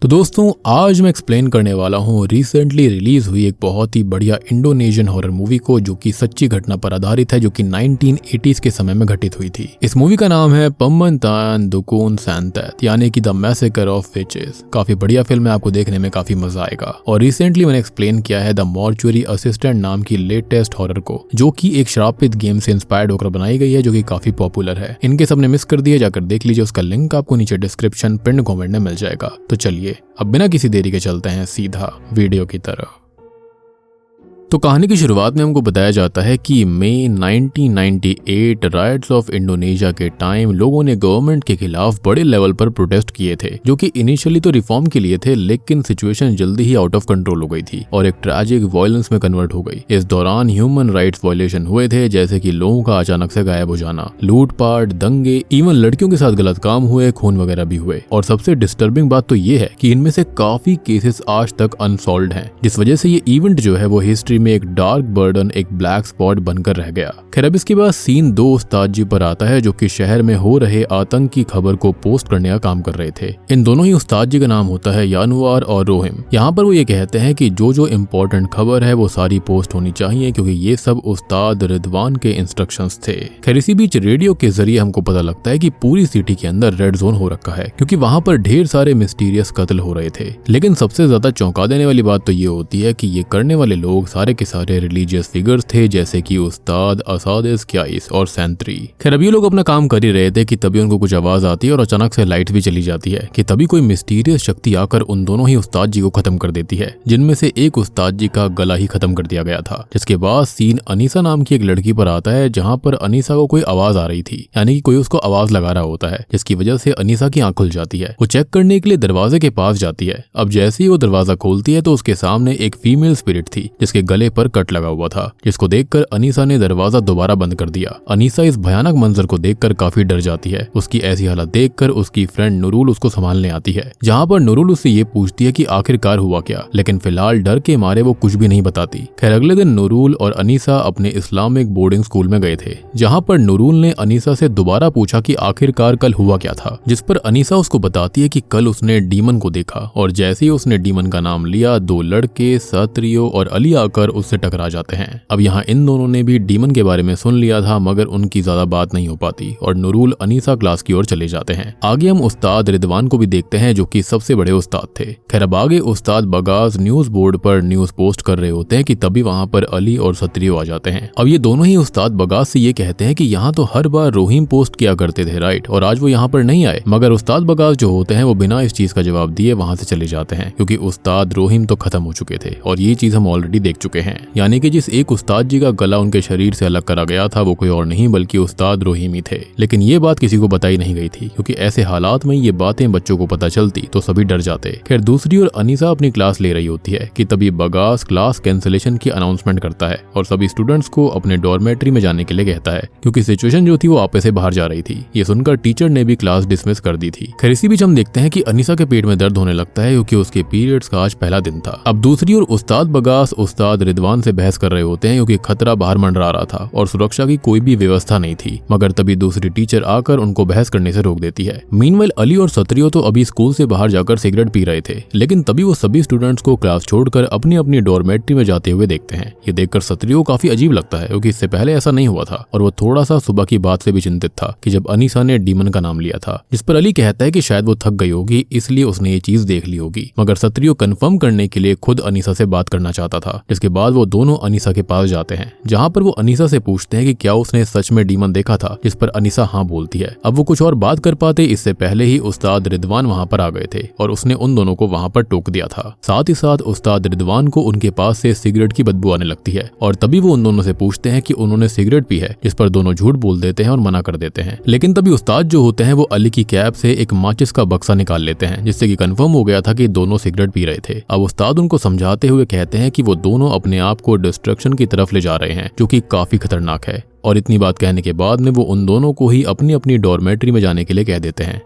तो दोस्तों आज मैं एक्सप्लेन करने वाला हूँ रिसेंटली रिलीज हुई एक बहुत ही बढ़िया इंडोनेशियन हॉरर मूवी को, जो कि सच्ची घटना पर आधारित है, जो कि 1980s के समय में घटित हुई थी। इस मूवी का नाम है पम्बनतान दुकुन सैंतैत, यानी कि द मैसेकर ऑफ विचेस। काफी बढ़िया फिल्म है, आपको देखने में काफी मजा आएगा। और रिसेंटली मैंने एक्सप्लेन किया है द मॉर्चुरी असिस्टेंट नाम की लेटेस्ट हॉरर को, जो कि एक श्रापित गेम से इंस्पायर्ड होकर बनाई गई है, जो कि काफी पॉपुलर है। इनके सबने मिस कर दिया, जाकर देख लीजिए, उसका लिंक आपको नीचे डिस्क्रिप्शन पिन कमेंट में मिल जाएगा। तो चलिए अब बिना किसी देरी के चलते हैं सीधा वीडियो की तरफ। तो कहानी की शुरुआत में हमको बताया जाता है कि मई 1998 राइट्स ऑफ इंडोनेशिया के टाइम लोगों ने गवर्नमेंट के खिलाफ बड़े लेवल पर प्रोटेस्ट किए थे, जो कि इनिशियली तो रिफॉर्म के लिए थे, लेकिन सिचुएशन जल्दी ही आउट ऑफ कंट्रोल हो गई थी और एक ट्रैजिक वायलेंस में कन्वर्ट हो गई। इस दौरान ह्यूमन राइट्स वायलेशन हुए थे, जैसे कि लोगों का अचानक से गायब हो जाना, लूटपाट, दंगे, इवन लड़कियों के साथ गलत काम हुए, खून वगैरह भी हुए। और सबसे डिस्टर्बिंग बात तो ये है कि इनमें से काफी केसेस आज तक अनसॉल्व्ड हैं, जिस वजह से ये इवेंट जो है वो हिस्ट्री में एक डार्क बर्डन, एक ब्लैक स्पॉट बनकर रह गया। खैर अब इसके बाद सीन दो उस्ताद जी पर आता है, जो कि शहर में हो रहे आतंक की खबर को पोस्ट करने का काम कर रहे थे। इन दोनों ही उस्ताद जी का नाम होता है यानुआर और रोहिम। यहाँ पर वो ये कहते हैं कि जो इम्पोर्टेंट खबर है वो सारी पोस्ट होनी चाहिए, क्योंकि ये सब उस्ताद रिदवान के इंस्ट्रक्शंस थे। खैर इसी बीच रेडियो के जरिए हमको पता लगता है कि पूरी सिटी के अंदर रेड जोन हो रखा है, क्योंकि वहां पर ढेर सारे मिस्टीरियस कत्ल हो रहे थे। लेकिन सबसे ज्यादा चौंका देने वाली बात तो ये होती है कि ये करने वाले लोग सारे के सारे रिलीजियस फिगर्स थे, जैसे कि उस्ताद असादिस क्याइस और सैंत्री। खैर अब ये लोग अपना काम कर ही रहे थे कि तभी उनको कुछ आवाज आती है और अचानक से लाइट भी चली जाती है, कि तभी कोई मिस्टीरियस शक्ति आकर उन दोनों ही उस्ताद जी को खत्म कर देती है, जिनमें से एक उस्ताद जी का गला ही खत्म कर दिया गया था। जिसके बाद सीन अनीसा नाम की एक लड़की पर आता है, जहाँ पर अनीसा को कोई आवाज आ रही थी, यानी कि कोई उसको आवाज लगा रहा होता है, जिसकी वजह से अनीसा की आंख खुल जाती है। वो चेक करने के लिए दरवाजे के पास जाती है। अब जैसे ही वो दरवाजा खोलती है तो उसके सामने एक फीमेल स्पिरिट थी, जिसके गले पर कट लगा हुआ था, जिसको देखकर अनीसा ने दरवाजा दोबारा बंद कर दिया। अनीसा इस भयानक मंजर को देखकर काफी डर जाती है। उसकी ऐसी हालत देखकर उसकी फ्रेंड नूरुल उसको संभालने आती है, जहाँ पर नूरुल उससे ये पूछती है कि आखिरकार हुआ क्या, लेकिन फिलहाल डर के मारे वो कुछ भी नहीं बताती। खैर अगले दिन नूरुल और अनीसा अपने इस्लामिक बोर्डिंग स्कूल में गए थे, जहाँ पर नूरुल ने अनीसा से दोबारा पूछा कि आखिरकार कल हुआ क्या था, जिस पर अनीसा उसको बताती है कि कल उसने डीमन को देखा, और जैसे ही उसने डीमन का नाम लिया, दो लड़के सत्रियो और अली आकर उससे टकरा जाते हैं। अब यहाँ इन दोनों ने भी डीमन के बारे में सुन लिया था, मगर उनकी ज्यादा बात नहीं हो पाती और नूरुल अनीसा क्लास की ओर चले जाते हैं। आगे हम उस्ताद रिदवान को भी देखते हैं, जो कि सबसे बड़े उस्ताद थे। खैर अब आगे उस्ताद बगास न्यूज बोर्ड पर न्यूज पोस्ट कर रहे होते हैं कि तभी वहाँ पर अली और सत्रियो आ जाते हैं। अब ये दोनों ही उस्ताद बगास से ये कहते हैं कि यहाँ तो हर बार रोहिम पोस्ट किया करते थे, राइट, और आज वो यहाँ पर नहीं आए। मगर उस्ताद बगास जो होते हैं वो बिना इस चीज का जवाब दिए वहां से चले जाते हैं, क्योंकि उस्ताद रोहिम तो खत्म हो चुके थे और ये चीज हम ऑलरेडी देख चुके हैं। यानी कि जिस एक उस्ताद जी का गला उनके शरीर से अलग करा गया था वो कोई और नहीं बल्कि उस्ताद रोहिम ही थे। लेकिन ये बात किसी को बताई नहीं गई थी, क्योंकि ऐसे हालात में ये बातें बच्चों को पता चलती तो सभी डर जाते। खैर दूसरी ओर अनीसा अपनी क्लास ले रही होती है कि तभी बगास क्लास कैंसिलेशन की अनाउंसमेंट करता है और सभी स्टूडेंट्स को अपने डॉर्मेट्री में जाने के लिए कहता है, क्योंकि सिचुएशन जो थी वो आपस से बाहर जा रही थी। ये सुनकर टीचर ने भी क्लास डिसमिस कर दी थी। खैर इसी बीच हम देखते हैं कि अनीसा के पेट में दर्द होने लगता है, क्योंकि उसके पीरियड्स का आज पहला दिन था। अब दूसरी ओर उस्ताद बगास उस्ताद रिदवान से बहस कर रहे होते हैं, क्योंकि खतरा बाहर मंडरा रहा था और सुरक्षा की कोई भी व्यवस्था नहीं थी। मगर तभी दूसरी टीचर आकर उनको बहस करने से रोक देती है। मीनवाइल अली और सत्रियो तो अभी स्कूल से बाहर जाकर सिगरेट पी रहे थे, लेकिन तभी वो सभी स्टूडेंट्स को क्लास छोड़कर अपनी अपनी डॉर्मेट्री में जाते हुए देखते हैं। ये देखकर सत्रियो काफी अजीब लगता है, क्योंकि इससे पहले ऐसा नहीं हुआ था और वो थोड़ा सा सुबह की बात से भी चिंतित था कि जब अनीसा ने डीमन का नाम लिया था, जिस पर अली कहता है कि शायद वो थक गई होगी, इसलिए उसने ये चीज देख ली होगी। मगर सत्रियो कंफर्म करने के लिए खुद अनीसा से बात करना चाहता था, जिसके बाद वो दोनों अनीसा के पास जाते हैं, जहाँ पर वो अनीसा से पूछते हैं कि क्या उसने सच में डीमन देखा था, जिस पर अनीसा हाँ बोलती है। अब वो कुछ और बात कर पाते इससे पहले ही उस्ताद रिदवान वहाँ पर आ गए थे और उसने उन दोनों को वहाँ पर टोक दिया था। साथ ही साथ उस्ताद रिदवान को उनके पास से सिगरेट की बदबू आने लगती है और तभी वो उन दोनों से पूछते हैं कि उन्होंने सिगरेट पी है, जिस पर दोनों झूठ बोल देते हैं और मना कर देते हैं। लेकिन तभी उस्ताद जो होते हैं वो अली की कैप से एक माचिस का बक्सा निकाल लेते हैं, जिससे कि कंफर्म हो गया था कि दोनों सिगरेट पी रहे थे। अब उस्ताद उनको समझाते हुए कहते हैं कि वो दोनों अपने आप को डिस्ट्रक्शन की तरफ ले जा रहे हैं, जो कि काफी खतरनाक है। और इतनी बात कहने के बाद में वो उन दोनों को ही अपनी अपनी डॉर्मेट्री में जाने के लिए कह देते हैं।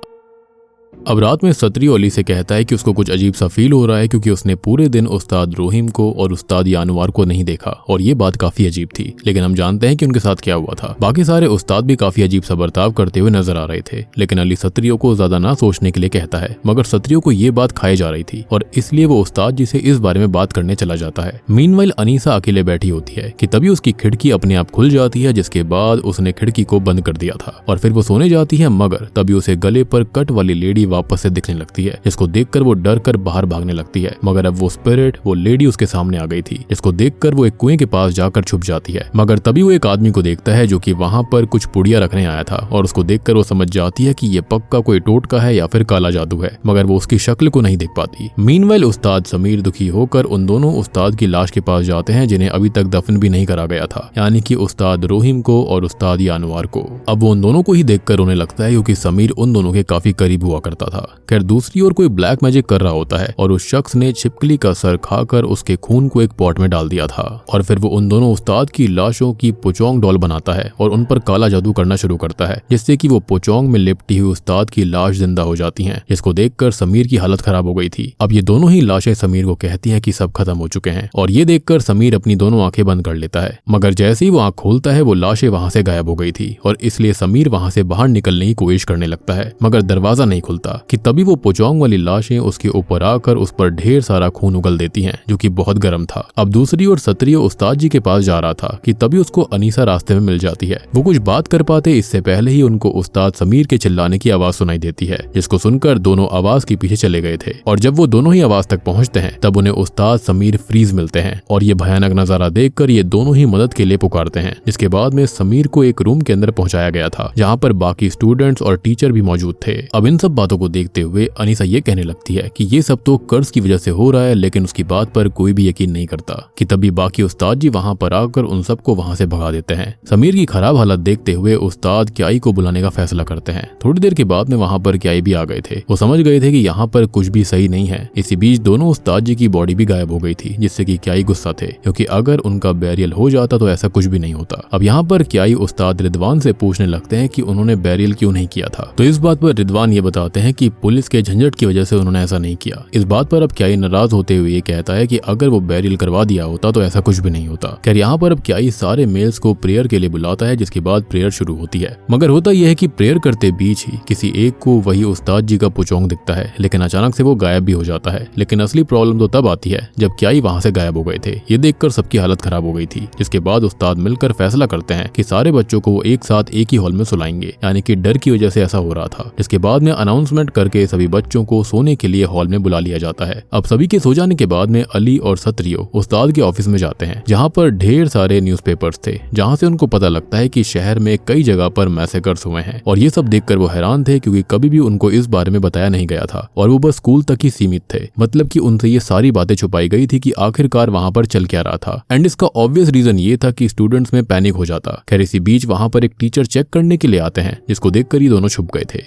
अब रात में सत्रियो अली से कहता है कि उसको कुछ अजीब सा फील हो रहा है क्योंकि उसने पूरे दिन उस्ताद रोहिम को और उस्ताद यानुवार को नहीं देखा और ये बात काफी अजीब थी। लेकिन हम जानते हैं कि उनके साथ क्या हुआ था। बाकी सारे उस्ताद भी काफी अजीब सा बर्ताव करते हुए नजर आ रहे थे, लेकिन अली सत्रियो को ज्यादा ना सोचने के लिए कहता है, मगर सत्रियो को ये बात खाई जा रही थी और इसलिए वो उस्ताद जी से इस बारे में बात करने चला जाता है। मीनवाइल अनीसा अकेले बैठी होती है कि तभी उसकी खिड़की अपने आप खुल जाती है, जिसके बाद उसने खिड़की को बंद कर दिया था और फिर वो सोने जाती है, मगर तभी उसे गले पर कट वाली लेडी वापस से दिखने लगती है, जिसको देखकर वो डर कर बाहर भागने लगती है। मगर अब वो स्पिरिट, वो लेडी उसके सामने आ गई थी, जिसको देखकर वो एक कुएं के पास जाकर छुप जाती है। मगर तभी वो एक आदमी को देखता है जो कि वहां पर कुछ पुड़िया रखने आया था और उसको देखकर वो समझ जाती है कि ये पक्का कोई टोटका है या फिर काला जादू है, मगर वो उसकी शक्ल को नहीं देख पाती। मीनवाइल उस्ताद समीर दुखी होकर उन दोनों उस्ताद की लाश के पास जाते हैं जिन्हें अभी तक दफन भी नहीं करा गया था, यानी कि उस्ताद रोहिम को और उस्ताद यानुवार को। अब वो उन दोनों को ही देखकर रोने लगता है क्योंकि समीर उन दोनों के काफी करीब हुआ करता था। खैर दूसरी ओर कोई ब्लैक मैजिक कर रहा होता है और उस शख्स ने छिपकली का सर खाकर उसके खून को एक पॉट में डाल दिया था और फिर वो उन दोनों उस्ताद की लाशों की पोचोंग डॉल बनाता है और उन पर काला जादू करना शुरू करता है, जिससे कि वो पोचोंग में लिपटी हुई उस्ताद की लाश जिंदा हो जाती हैं, जिसको देखकर समीर की हालत खराब हो गई थी। अब ये दोनों ही लाशें समीर को कहती हैं कि सब खत्म हो चुके हैं और ये देखकर समीर अपनी दोनों आंखें बंद कर लेता है, मगर जैसे ही वो आंख खोलता है वो लाशें वहां से गायब हो गई थी और इसलिए समीर वहां से बाहर निकलने की कोशिश करने लगता है, मगर दरवाजा नहीं खुलता कि तभी वो पोचोंग वाली लाशें उसके ऊपर आकर उस पर ढेर सारा खून उगल देती हैं, जो कि बहुत गर्म था। अब दूसरी ओर सत्रियो उस्ताद जी के पास जा रहा था कि तभी उसको अनीसा रास्ते में मिल जाती है। वो कुछ बात कर पाते इससे पहले ही उनको उस्ताद समीर के चिल्लाने की आवाज सुनाई देती है, जिसको सुनकर दोनों आवाज के पीछे चले गए थे और जब वो दोनों ही आवाज तक पहुंचते हैं तब उन्हें उस्ताद समीर फ्रीज मिलते हैं और ये भयानक नजारा देखकर ये दोनों ही मदद के लिए पुकारते हैं, जिसके बाद में समीर को एक रूम के अंदर पहुंचाया गया था जहाँ पर बाकी स्टूडेंट्स और टीचर भी मौजूद थे। अब इन सब बातों को देखते हुए अनीसा ये कहने लगती है कि ये सब तो कर्ज की वजह से हो रहा है, लेकिन उसकी बात पर कोई भी यकीन नहीं करता कि तभी बाकी उस्ताद जी वहां पर आकर उन सबको वहां से भगा देते हैं। समीर की खराब हालत देखते हुए उस्ताद क्याई को बुलाने का फैसला करते हैं। थोड़ी देर के बाद में वहां पर क्याई भी आ गए थे। वो समझ गए थे कि यहाँ पर कुछ भी सही नहीं है। इसी बीच दोनों उस्ताद जी की बॉडी भी गायब हो गई थी, जिससे कि क्याई गुस्सा थे क्योंकि अगर उनका बैरियल हो जाता तो ऐसा कुछ भी नहीं होता। अब यहाँ पर क्याई उस्ताद रिदवान से पूछने लगते हैं कि उन्होंने बैरियल क्यों नहीं किया था, तो इस बात पर रिदवान ये बताते हैं कि पुलिस के झंझट की वजह से उन्होंने ऐसा नहीं किया। इस बात पर अब क्याई नाराज होते हुए ये कहता है कि अगर वो बैरियल करवा दिया होता तो ऐसा कुछ भी नहीं होता। खैर यहाँ पर अब क्याई सारे मेल्स को प्रेयर के लिए बुलाता है, जिसके बाद प्रेयर शुरू होती है। मगर होता यह है कि प्रेयर करते बीच ही किसी एक को वही उस्ताद जी का पुचोंग दिखता है, लेकिन अचानक से वो गायब भी हो जाता है। लेकिन असली प्रॉब्लम तो तब आती है जब क्याई वहां से गायब हो गए थे। ये देखकर सबकी हालत खराब हो गई थी, जिसके बाद उस्ताद मिलकर फैसला करते हैं कि सारे बच्चों को वो एक साथ एक ही हॉल में सुलाएंगे, यानी कि डर की वजह से ऐसा हो रहा था। इसके बाद में अनाउंसमेंट करके सभी बच्चों को सोने के लिए हॉल में बुला लिया जाता है। अब सभी के सो जाने के बाद में अली और सत्रियो उस्ताद के ऑफिस में जाते हैं, जहाँ पर ढेर सारे न्यूज़पेपर्स थे, जहाँ से उनको पता लगता है कि शहर में कई जगह पर मैसेकर्स हुए हैं। और ये सब देखकर वो हैरान थे क्योंकि कभी भी उनको इस बारे में बताया नहीं गया था और वो बस स्कूल तक ही सीमित थे। मतलब कि उनसे ये सारी बातें छुपाई गई थी कि आखिरकार वहां पर चल क्या रहा था। एंड इसका ऑब्वियस रीजन ये था कि स्टूडेंट्स में पैनिक हो जाता। खैर इसी बीच वहां पर एक टीचर चेक करने के लिए आते हैं, जिसको देखकर ये दोनों छुप गए थे।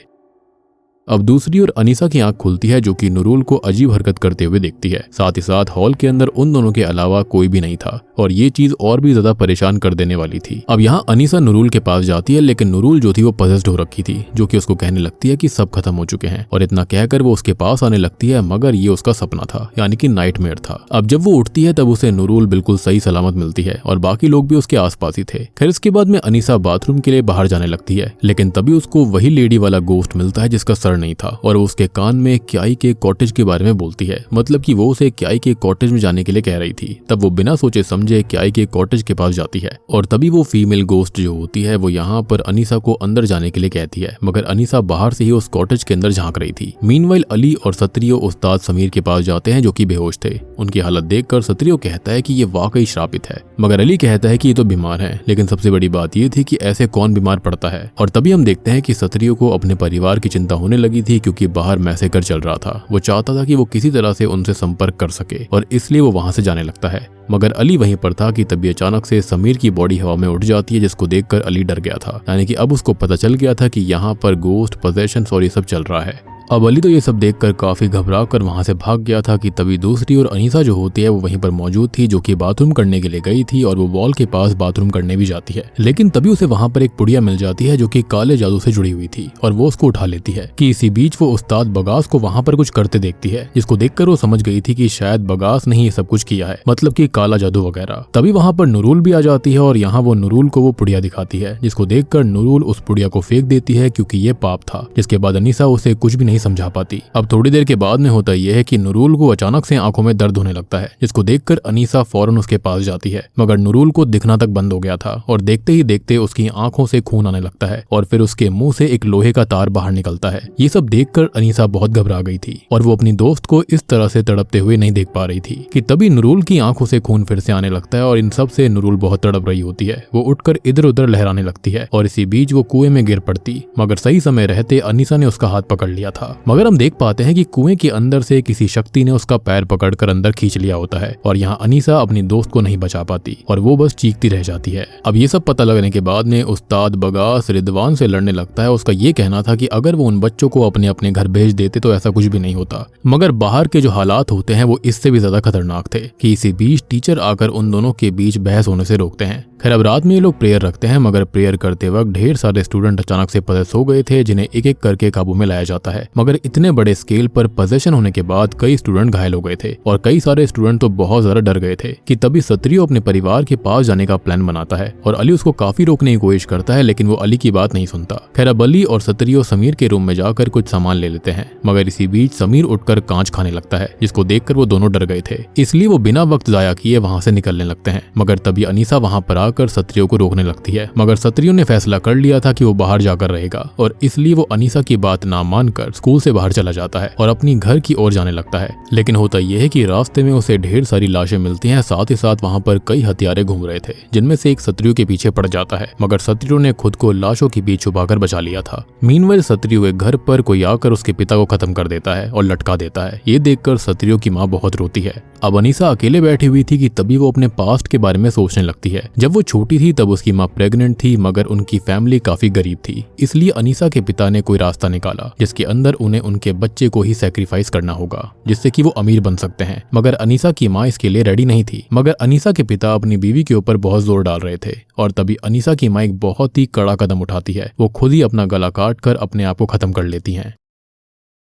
अब दूसरी ओर अनीसा की आंख खुलती है, जो कि नूरुल को अजीब हरकत करते हुए देखती है। साथ ही साथ हॉल के अंदर उन दोनों के अलावा कोई भी नहीं था और ये चीज और भी ज्यादा परेशान कर देने वाली थी। अब यहाँ अनीसा नूरुल के पास जाती है, लेकिन नूरुल जो थी वो पजेस्ड हो रखी थी, जो कि उसको कहने लगती है कि सब खत्म हो चुके हैं और इतना कहकर वो उसके पास आने लगती है, मगर ये उसका सपना था, यानी कि नाइटमेयर था। अब जब वो उठती है तब उसे नूरुल बिल्कुल सही सलामत मिलती है और बाकी लोग भी उसके आसपास ही थे। खैर इसके बाद में अनीसा बाथरूम के लिए बाहर जाने लगती है, लेकिन तभी उसको वही लेडी वाला गोश्त मिलता है जिसका सर नहीं था और उसके कान में क्याई के कॉटेज के बारे में बोलती है। मतलब कि वो उसे क्याई के कॉटेज में जाने के लिए कह रही थी। तब वो बिना सोचे समझे क्याई के कॉटेज के पास जाती है और तभी वो फीमेल गोस्ट जो होती है वो यहाँ पर अनीसा को अंदर जाने के लिए कहती है, मगर अनीसा बाहर से ही उस कॉटेज के अंदर झांक रही थी। मीनवाइल अली और सत्रियो उस्ताद समीर के पास जाते हैं, जो कि बेहोश थे। उनकी हालत देखकर सत्रियो कहता है कि ये वाकई श्रापित है, मगर अली कहता है कि ये तो बीमार है। लेकिन सबसे बड़ी बात ये थी कि ऐसे कौन बीमार पड़ता है। और तभी हम देखते हैं कि सत्रियो को अपने परिवार की चिंता होने लगी थी, क्योंकि बाहर मैसेकर चल रहा था। वो चाहता था कि वो किसी तरह से उनसे संपर्क कर सके और इसलिए वो वहां से जाने लगता है, मगर अली वहीं पर था कि तभी अचानक से समीर की बॉडी हवा में उठ जाती है, जिसको देखकर अली डर गया था। यानी कि अब उसको पता चल गया था कि यहाँ पर गोस्ट, पोजेशंस और ये सब चल रहा है। अब अली तो ये सब देखकर काफी घबरा कर वहां से भाग गया था कि तभी दूसरी ओर अनीसा जो होती है वो वहीं पर मौजूद थी, जो कि बाथरूम करने के लिए गई थी और वो वॉल के पास बाथरूम करने भी जाती है। लेकिन तभी उसे वहां पर एक पुड़िया मिल जाती है जो कि काले जादू से जुड़ी हुई थी और वो उसको उठा लेती है कि इसी बीच वो उस्ताद बगास को वहां पर कुछ करते देखती है, जिसको देखकर वो समझ गई थी कि शायद बगास ने ही ये सब कुछ किया है, मतलब कि काला जादू वगैरह। तभी वहां पर नुरुल भी आ जाती है और यहाँ वो नुरुल को वो पुड़िया दिखाती है, जिसको देखकर नुरुल उस पुड़िया को फेंक देती है क्योंकि ये पाप था। जिसके बाद अनीसा उसे कुछ भी नहीं समझा पाती। अब थोड़ी देर के बाद में होता यह है कि नुरुल को अचानक से आंखों में दर्द होने लगता है, जिसको देखकर अनीसा फौरन उसके पास जाती है, मगर नुरुल को दिखना तक बंद हो गया था और देखते ही देखते उसकी आंखों से खून आने लगता है और फिर उसके मुंह से एक लोहे का तार बाहर निकलता है। ये सब देखकर अनीसा बहुत घबरा गई थी और वो अपनी दोस्त को इस तरह से तड़पते हुए नहीं देख पा रही थी कि तभी नुरुल की आंखों से खून फिर से आने लगता है और इन सब से नुरुल बहुत तड़प रही होती है। वो उठकर इधर उधर लहराने लगती है और इसी बीच वो कुएं में गिर पड़ती, मगर सही समय रहते अनीसा ने उसका हाथ पकड़ लिया था। मगर हम देख पाते हैं कि कुएं के अंदर से किसी शक्ति ने उसका पैर पकड़कर अंदर खींच लिया होता है और यहाँ अनीसा अपनी दोस्त को नहीं बचा पाती और वो बस चीखती रह जाती है। अब ये सब पता लगने के बाद में उस्ताद बगास रिदवान से लड़ने लगता है। उसका ये कहना था कि अगर वो उन बच्चों को अपने अपने घर भेज देते तो ऐसा कुछ भी नहीं होता, मगर बाहर के जो हालात होते हैं वो इससे भी ज्यादा खतरनाक थे कि इसी बीच टीचर आकर उन दोनों के बीच बहस होने से रोकते हैं। खैर अब रात में ये लोग प्रेयर रखते हैं, मगर प्रेयर करते वक्त ढेर सारे स्टूडेंट अचानक से पजेस हो गए थे, जिन्हें एक एक करके काबू में लाया जाता है। मगर इतने बड़े स्केल पर पोजेशन होने के बाद कई स्टूडेंट घायल हो गए थे और कई सारे स्टूडेंट तो बहुत ज्यादा डर गए थे कि तभी सत्रियो अपने परिवार के पास जाने का प्लान बनाता है और अली उसको काफी रोकने की कोशिश करता है, लेकिन वो अली की बात नहीं सुनता। खैर अब अली और सत्रियो समीर के रूम में जाकर कुछ सामान ले लेते हैं, मगर इसी बीच समीर उठकर कांच खाने लगता है, जिसको देखकर वो दोनों डर गए थे, इसलिए वो बिना वक्त जाया किए वहां से निकलने लगते हैं। मगर तभी अनीसा वहां पर आकर सत्रियो को रोकने लगती है, मगर सत्रियो ने फैसला कर लिया था कि वो बाहर जाकर रहेगा और इसलिए वो अनीसा की बात ना मानकर स्कूल से बाहर चला जाता है और अपनी घर की ओर जाने लगता है। लेकिन होता यह है कि रास्ते में उसे ढेर सारी लाशें मिलती हैं, साथ ही साथ वहां पर कई हथियारे घूम रहे थे, जिनमें से एक सत्रियो के पीछे पड़ जाता है, मगर सत्रियो ने खुद को लाशों के बीच छुपाकर बचा लिया था। मीनवाइल सत्रियो के घर पर कोई आकर उसके पिता को खत्म कर देता है और लटका देता है। ये देखकर सत्रियो की माँ बहुत रोती है। अब अनीसा अकेले बैठी हुई थी कि तभी वो अपने पास्ट के बारे में सोचने लगती है। जब वो छोटी थी तब उसकी माँ प्रेग्नेंट थी, मगर उनकी फैमिली काफी गरीब थी, इसलिए अनीसा के पिता ने कोई रास्ता निकाला जिसके अंदर उन्हें उनके बच्चे को ही सैक्रिफाइस करना होगा, जिससे कि वो अमीर बन सकते हैं। मगर अनीसा की माँ इसके लिए रेडी नहीं थी, मगर अनीसा के पिता अपनी बीवी के ऊपर बहुत जोर डाल रहे थे और तभी अनीसा की माँ एक बहुत ही कड़ा कदम उठाती है। वो खुद ही अपना गला काट कर अपने आप को खत्म कर लेती हैं।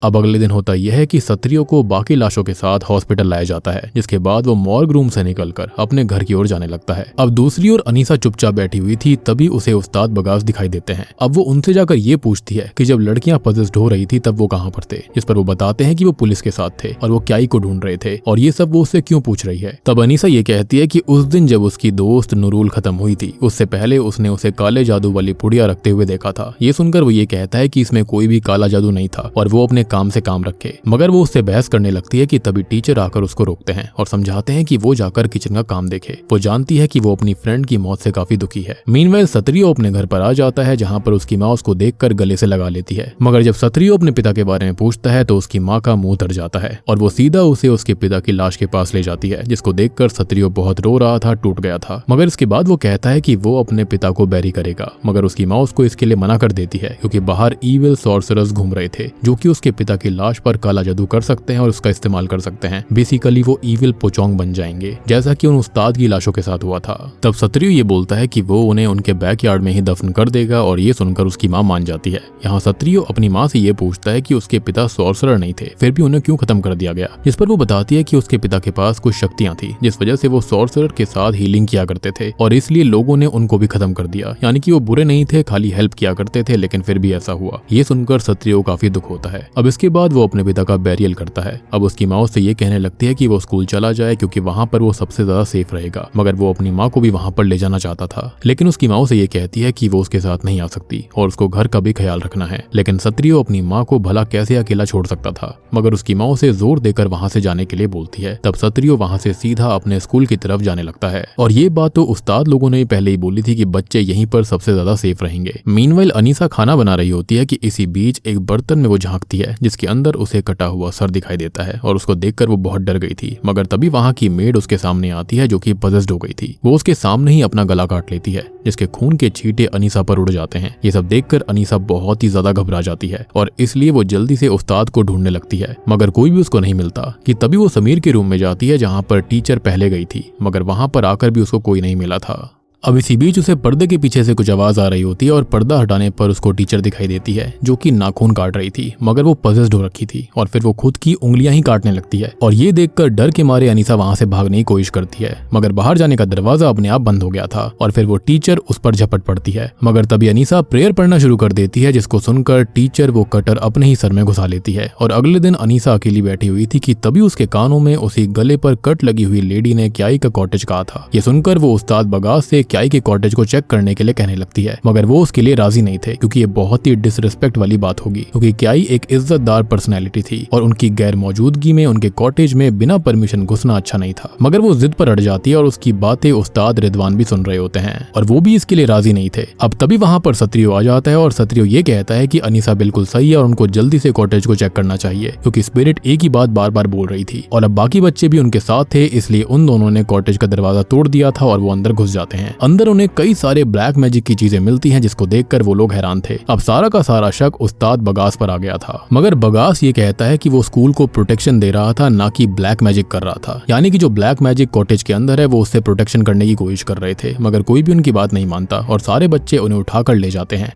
अब अगले दिन होता यह है कि सत्रियो को बाकी लाशों के साथ हॉस्पिटल लाया जाता है, जिसके बाद वो मॉर्ग रूम से निकलकर अपने घर की ओर जाने लगता है। अब दूसरी ओर अनीसा चुपचाप बैठी हुई थी, तभी उसे उस्ताद बगास दिखाई देते हैं। अब वो उनसे जाकर ये पूछती है कि जब लड़कियां पजेस्ड हो रही थी तब वो कहाँ पर थे, जिस पर वो बताते हैं कि वो पुलिस के साथ थे और वो क्याई को ढूंढ रहे थे और ये सब वो उससे क्यों पूछ रही है। तब अनीसा ये कहती है कि उस दिन जब उसकी दोस्त नुरुल खत्म हुई थी, उससे पहले उसने उसे काले जादू वाली पुड़िया रखते हुए देखा था। ये सुनकर वो ये कहता है कि इसमें कोई भी काला जादू नहीं था और वो अपने काम से काम रखे, मगर वो उससे बहस करने लगती है कि तभी टीचर आकर उसको रोकते हैं और समझाते हैं कि वो जाकर किचन का काम देखे। वो जानती है कि वो अपनी फ्रेंड की मौत से काफी दुखी है। मीनवाइल सत्रियो अपने घर पर आ जाता है, जहाँ पर उसकी माँ उसको देखकर गले से लगा लेती है, मगर जब सत्रियो अपने पिता के बारे में पूछता है तो उसकी माँ का मुंह तर जाता है और वो सीधा उसे उसके पिता की लाश के पास ले जाती है, जिसको देखकर सत्रियो बहुत रो रहा था, टूट गया था। मगर इसके बाद वो कहता है कि वो अपने पिता को बैरी करेगा, मगर उसकी माँ उसको इसके लिए मना कर देती है क्योंकि बाहर ईविल सॉर्सरर्स घूम रहे थे जो कि उसके पिता की लाश पर काला जादू कर सकते हैं और उसका इस्तेमाल कर सकते हैं। बेसिकली वो ईविल पोचोंग बन जाएंगे, जैसा कि उन उस्ताद की लाशों के साथ हुआ था। तब सत्रियो ये बोलता है कि वो उन्हें उनके बैकयार्ड में ही दफन कर देगा और ये सुनकर उसकी माँ मान जाती है। यहाँ सत्रियो अपनी माँ से ये पूछता है कि उसके पिता सॉर्सरर नहीं थे, फिर भी उन्हें क्यों खत्म कर दिया गया, जिस पर वो बताती है कि उसके पिता के पास कुछ शक्तियां थी जिस वजह से वो सॉर्सरर के साथ हीलिंग किया करते थे और इसलिए लोगों ने उनको भी खत्म कर दिया। यानी कि वो बुरे नहीं थे, खाली हेल्प किया करते थे, लेकिन फिर भी ऐसा हुआ। ये सुनकर सत्रियो काफी दुख होता है। अब इसके बाद वो अपने पिता का बैरियल करता है। अब उसकी माँ उससे ये कहने लगती है कि वो स्कूल चला जाए क्योंकि वहाँ पर वो सबसे ज्यादा सेफ रहेगा, मगर वो अपनी माँ को भी वहाँ पर ले जाना चाहता था। लेकिन उसकी माँ उसे ये कहती है कि वो उसके साथ नहीं आ सकती और उसको घर का भी ख्याल रखना है। लेकिन सत्रियो अपनी माँ को भला कैसे अकेला छोड़ सकता था, मगर उसकी माँ उसे जोर देकर वहाँ से जाने के लिए बोलती है। तब सत्रियो वहाँ से सीधा अपने स्कूल की तरफ जाने लगता है और ये बात तो उस्ताद लोगों ने पहले ही बोली थी कि बच्चे यहीं पर सबसे ज्यादा सेफ रहेंगे। मीनवाइल अनीसा खाना बना रही होती है कि इसी बीच एक बर्तन में वो झांकती है है जिसके अंदर उसे कटा हुआ सर दिखाई देता है और उसको देखकर वो बहुत डर गई थी। मगर तभी वहाँ की मेड उसके सामने आती है जो कि पजेस्ड हो गई थी। वो उसके सामने ही अपना गला काट लेती है जिसके खून के छींटे अनीसा पर उड़ जाते हैं। ये सब देखकर अनीसा बहुत ही ज्यादा घबरा जाती है और इसलिए वो जल्दी से उस्ताद को ढूंढने लगती है, मगर कोई भी उसको नहीं मिलता। कि तभी वो समीर के रूम में जाती है जहाँ पर टीचर पहले गई थी, मगर वहाँ पर आकर भी उसको कोई नहीं मिला था। अब इसी बीच उसे पर्दे के पीछे से कुछ आवाज आ रही होती है और पर्दा हटाने पर उसको टीचर दिखाई देती है जो कि नाखून काट रही थी, मगर वो पजेस्ड हो रखी थी और फिर वो खुद की उंगलियां ही काटने लगती है। और ये देखकर डर के मारे अनीसा वहां से भागने की कोशिश करती है, मगर बाहर जाने का दरवाजा अपने आप बंद हो गया था और फिर वो टीचर उस पर झपट पड़ती है। मगर तभी अनीसा प्रेयर पढ़ना शुरू कर देती है जिसको सुनकर टीचर वो कटर अपने ही सर में घुसा लेती है। और अगले दिन अनीसा अकेली बैठी हुई थी कि तभी उसके कानों में उसी गले पर कट लगी हुई लेडी ने क्याई का कॉटेज कहा था। ये सुनकर वो उस्ताद बगास से क्याई के कॉटेज को चेक करने के लिए कहने लगती है, मगर वो उसके लिए राजी नहीं थे क्योंकि ये बहुत ही डिसरिस्पेक्ट वाली बात होगी, क्योंकि क्याई एक इज्जतदार पर्सनैलिटी थी और उनकी गैर मौजूदगी में उनके कॉटेज में बिना परमिशन घुसना अच्छा नहीं था। मगर वो जिद पर अड़ जाती है और उसकी बातें उस्ताद रिदवान भी सुन रहे होते हैं और वो भी इसके लिए राजी नहीं थे। अब तभी वहां पर सत्रियो आ जाता है और सत्रियो ये कहता है कि अनीसा बिल्कुल सही है और उनको जल्दी से कॉटेज को चेक करना चाहिए, क्योंकि स्पिरिट एक ही बात बार बार बोल रही थी और अब बाकी बच्चे भी उनके साथ थे, इसलिए उन दोनों ने कॉटेज का दरवाजा तोड़ दिया था और वो अंदर घुस जाते हैं। अंदर उन्हें कई सारे ब्लैक मैजिक की चीजें मिलती हैं जिसको देखकर वो लोग हैरान थे। अब सारा का सारा शक उस्ताद बगास पर आ गया था, मगर बगास ये कहता है कि वो स्कूल को प्रोटेक्शन दे रहा था, ना कि ब्लैक मैजिक कर रहा था। यानी कि जो ब्लैक मैजिक कॉटेज के अंदर है वो उससे प्रोटेक्शन करने की कोशिश कर रहे थे, मगर कोई भी उनकी बात नहीं मानता और सारे बच्चे उन्हें उठाकर ले जाते हैं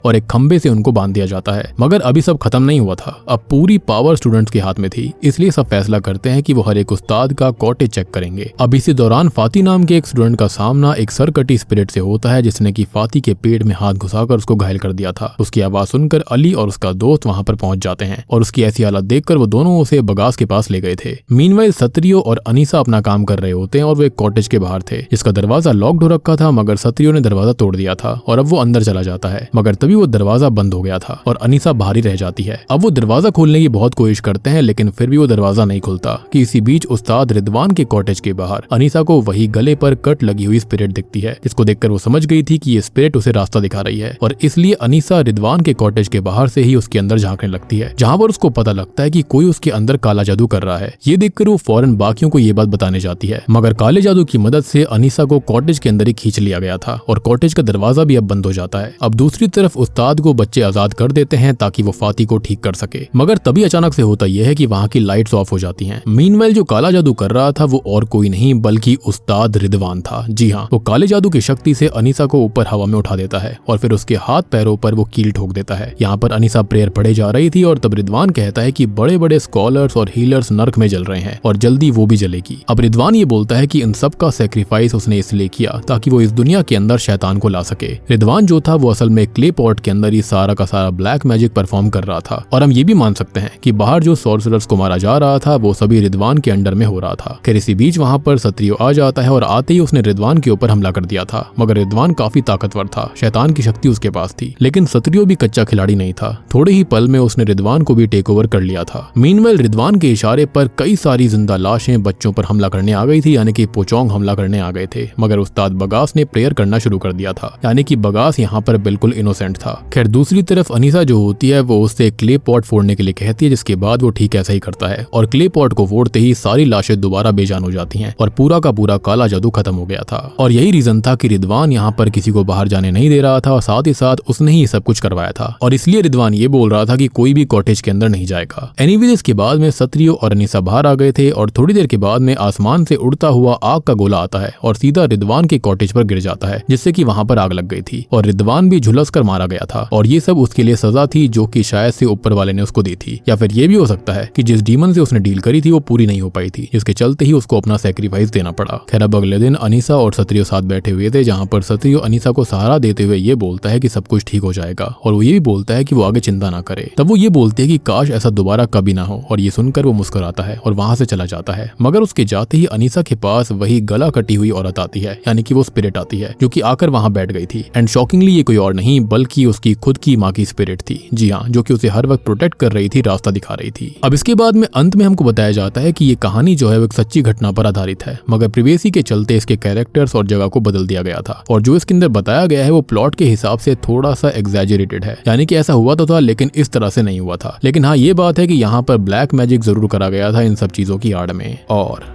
और एक खंबे से उनको बांध दिया जाता है। मगर अभी सब खत्म नहीं हुआ था, अब पूरी पावर स्टूडेंट्स के हाथ में थी, इसलिए सब फैसला करते हैं कि वो हर एक उस्ताद का कॉटेज चेक करेंगे। अब इसी दौरान फाती नाम के एक स्टूडेंट का सामना एक सरकटी स्पिरिट से होता है जिसने कि फाती के पेट में हाथ घुसाकर उसको घायल कर दिया था। उसकी आवाज सुनकर अली और उसका दोस्त वहां पर पहुंच जाते हैं और उसकी ऐसी हालत देखकर वो दोनों उसे बगास के पास ले गए थे। मीनवाइल सत्रियो और अनीसा अपना काम कर रहे होते हैं और वो एक कॉटेज के बाहर थे जिसका दरवाजा लॉक्ड हो रखा था, मगर सत्रियो ने दरवाजा तोड़ दिया था और अब वो अंदर चला जाता है, मगर तभी वो दरवाजा बंद हो गया था और अनीसा बाहर ही रह जाती है। अब वो दरवाजा खोलने की बहुत कोशिश करते हैं लेकिन फिर भी वो दरवाजा नहीं खुलता। कि इसी बीच उस्ताद रिदवान के कॉटेज के बाहर अनीसा को वही गले पर कट लगी हुई स्पिरिट दिखती है, जिसको देखकर वो समझ गई थी कि ये स्पिरिट उसे रास्ता दिखा रही है और इसलिए अनीसा रिदवान के कॉटेज के बाहर से ही उसके अंदर झांकने लगती है, जहां पर उसको पता लगता है कि कोई उसके अंदर काला जादू कर रहा है। ये देखकर वो फौरन बाकियों को ये बात बताने जाती है, मगर काले जादू की मदद से अनीसा को कॉटेज के अंदर ही खींच लिया गया था और कॉटेज का दरवाजा भी अब बंद हो जाता है। अब दूसरी तरफ उस्ताद को बच्चे आजाद कर देते हैं ताकि वो फाती को ठीक कर सके, मगर तभी अचानक से होता यह है कि वहां की लाइट्स ऑफ हो जाती हैं। मीनवाइल जो काला जादू कर रहा था वो और कोई नहीं बल्कि उस्ताद रिदवान था। जी हाँ, वो काले जादू की शक्ति से अनीसा को ऊपर हवा में उठा देता है और फिर उसके हाथ पैरों पर वो कील ठोक देता है। यहाँ पर अनीसा प्रेयर पढ़े जा रही थी और तब रिदवान कहता है कि बड़े बड़े स्कॉलर्स और हीलर्स नर्क में जल रहे हैं और जल्दी वो भी जलेगी। अब रिदवान ये बोलता है कि इन सब का सेक्रीफाइस उसने इसलिए किया ताकि वो इस दुनिया के अंदर शैतान को ला सके। रिदवान जो था वो असल में क्ले पॉट के अंदर ही सारा का सारा ब्लैक मैजिक परफॉर्म कर रहा था और हम ये भी मान सकते हैं कि बाहर जो सॉर्सरर्स को मारा जा रहा था वो सभी रिदवान के अंडर में हो रहा था। खैर इसी बीच वहां पर सत्रियो आ जाता है और आते ही उसने रिदवान के ऊपर हमला कर दिया था, मगर रिदवान काफी ताकतवर था, शैतान की शक्ति उसके पास थी, लेकिन सत्रियो भी कच्चा खिलाड़ी नहीं था। थोड़े ही पल में उसने रिदवान को भी टेक ओवर कर लिया था। मीनवेल रिदवान के इशारे पर कई सारी जिंदा लाशें बच्चों पर हमला करने आ गई थी, यानी कि पोचोंग हमला करने आ गए थे, मगर उस्ताद बगास ने प्रेयर करना शुरू कर दिया था, यानी कि बगास यहाँ पर बिल्कुल इनोसेंट था। खैर दूसरी तरफ अनीसा जो होती है वो उससे क्ले पॉट फोड़ने के लिए कहती है, जिसके बाद वो ठीक ऐसा ही करता है और क्ले पॉट को फोड़ते ही सारी लाशें दोबारा बेजान हो जाती हैं और पूरा का पूरा काला जादू खत्म हो गया था। और यही रीजन था कि रिदवान यहाँ पर किसी को बाहर जाने नहीं दे रहा था और साथ ही साथ उसने ही सब कुछ करवाया था और इसलिए रिदवान ये बोल रहा था कि कोई भी कॉटेज के अंदर नहीं जाएगा। एनीवेज इसके बाद में सत्रियो और अनीसा बाहर आ गए थे और थोड़ी देर के बाद में आसमान से उड़ता हुआ आग का गोला आता है और सीधा रिदवान के कॉटेज पर गिर जाता है, जिससे कि वहां पर आग लग गई थी और रिदवान भी झुलस कर मारा गया था और ये सब उसके लिए सजा थी जो कि शायद से ऊपर वाले ने उसको दी थी, या फिर ये भी हो सकता है कि जिस डीमन से उसने डील करी थी वो पूरी नहीं हो पाई थी, जिसके चलते ही उसको अपना सैक्रिफाइस देना पड़ा। खैर अब अगले दिन अनीसा और सत्रियो साथ बैठे हुए थे, जहां पर सत्रियो अनीसा को सहारा देते हुए ये बोलता है कि सब कुछ ठीक हो जाएगा और वो ये भी बोलता है कि वो आगे चिंता ना करे। तब वो ये बोलते हैं कि काश ऐसा दोबारा कभी ना हो और ये सुनकर वो मुस्कुराता है और वहां से चला जाता है। मगर उसके जाते ही अनीसा के पास वही गला कटी हुई औरत आती है, यानी कि वो स्पिरिट आती है जो कि आकर वहां बैठ गई थी। एंड शॉकिंगली ये कोई और नहीं बल्कि कि उसकी खुद की माँ की स्पिरिट थी। जी हाँ, जो कि उसे हर वक्त प्रोटेक्ट कर रही थी, रास्ता दिखा रही थी। अब इसके बाद में अंत में हमको बताया जाता है कि ये कहानी जो है वो एक सच्ची घटना पर आधारित है, मगर प्रिवेसी के चलते इसके कैरेक्टर्स और जगह को बदल दिया गया था, और जो इसके अंदर बताया गया है वो प्लॉट के हिसाब से थोड़ा सा एग्जैजरेटेड है। यानी कि ऐसा हुआ तो था लेकिन इस तरह से नहीं हुआ था। लेकिन हाँ, ये बात है कि यहाँ पर ब्लैक मैजिक जरूर करा गया था इन सब चीजों की आड़ में। और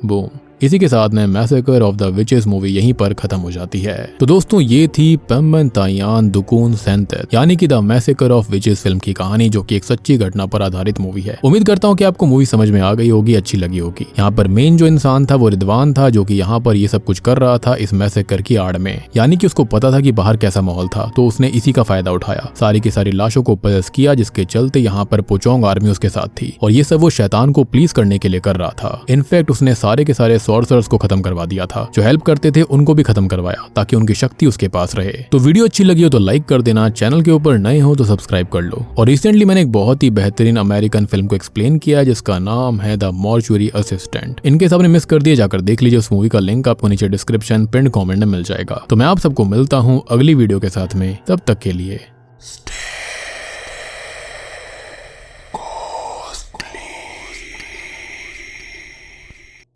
बूम, इसी के साथ में massacre of the witches movie यहीं पर खत्म हो जाती है। तो दोस्तों, ये थी पेम्मन तायान दुकुन सेंतेत यानी कि the massacre of witches film की कहानी, जो कि एक सच्ची घटना पर आधारित मूवी है। उम्मीद करता हूँ कि आपको मूवी समझ में आ गई होगी, अच्छी लगी होगी। यहाँ पर मेन जो इंसान था वो रिदवान था, जो कि यहाँ पर ये सब कुछ कर रहा था इस मैसेकर की आड़ में। यानी कि उसको पता था कि बाहर कैसा माहौल था, तो उसने इसी का फायदा उठाया, सारी की सारी लाशों को पजस किया, जिसके चलते यहाँ पर पोचोंग आर्मी उसके साथ थी, और ये सब वो शैतान को प्लीज करने के लिए कर रहा था। इनफैक्ट उसने सारे के सारे सॉर्सरर्स को खत्म करवा दिया था, जो हेल्प करते थे उनको भी खत्म करवाया, ताकि उनकी शक्ति उसके पास रहे। तो वीडियो अच्छी लगी हो तो लाइक कर देना, चैनल के ऊपर नए हो तो सब्सक्राइब कर लो। और रिसेंटली मैंने एक बहुत ही बेहतरीन अमेरिकन फिल्म को एक्सप्लेन किया है, जिसका नाम है द मॉर्चुरी असिस्टेंट। इनके सामने मिस कर दिए, जाकर देख लीजिए। उस मूवी का लिंक आपको नीचे डिस्क्रिप्शन पिन कमेंट में मिल जाएगा। तो मैं आप सबको मिलता हूँ अगली वीडियो के साथ में, तब तक के लिए